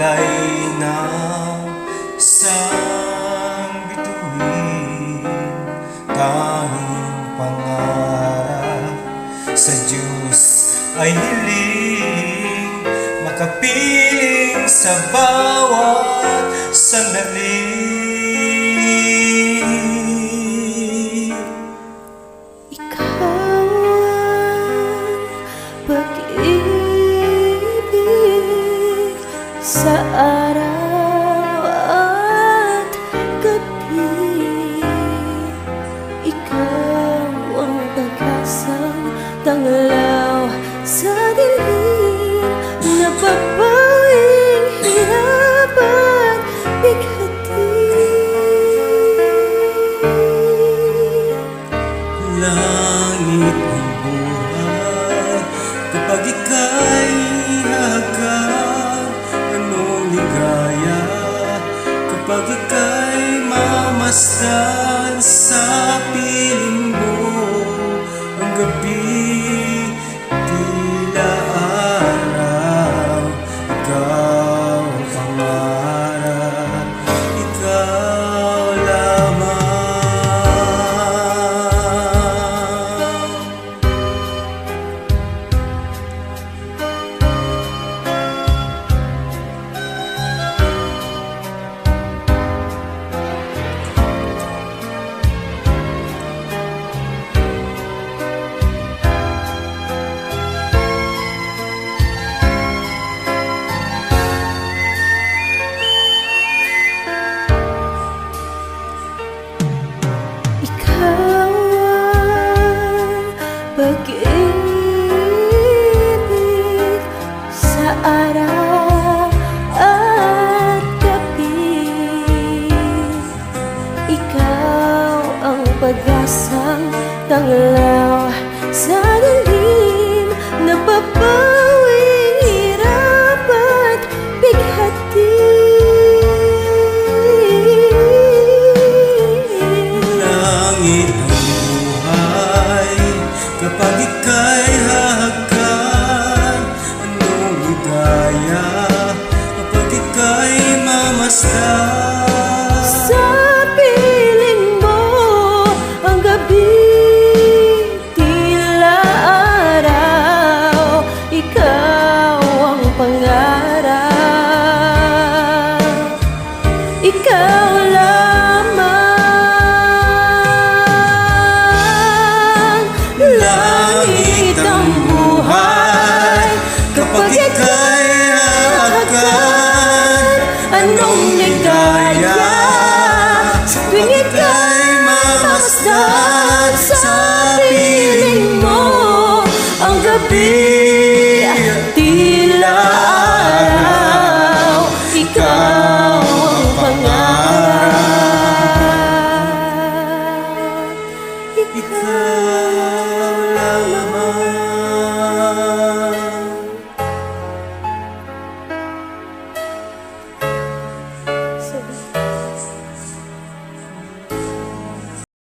alay na isang bituin, tanging pangarap sa Diyos ay hiling, makapiling sa bawat sandali. Ikaw ang pag-ibig sa araw at gabi. Ikaw ang pag-asang tanglaw sa dilim, napapawing hirap at bighati. Langit ang buhay kapag ika'y hahagkan. Anong ligaya kapag ika'y mamasdan sa piling mo. Ang gabi tila araw, ikaw ang pangarap, ikaw lamang. Ikaw ang pag-ibig sa araw at gabi. Ikaw ang pag-asang tanglaw sa dilim, napapawing hirap at bighati. Langit ang buhay kapag ika'y hahagkan. Anong ligaya kapag ika'y mamasdan Sa piling mo ang gabi tila araw, ikaw ang pangarap, ikaw lamang. Langit ang buhay kapag ikaw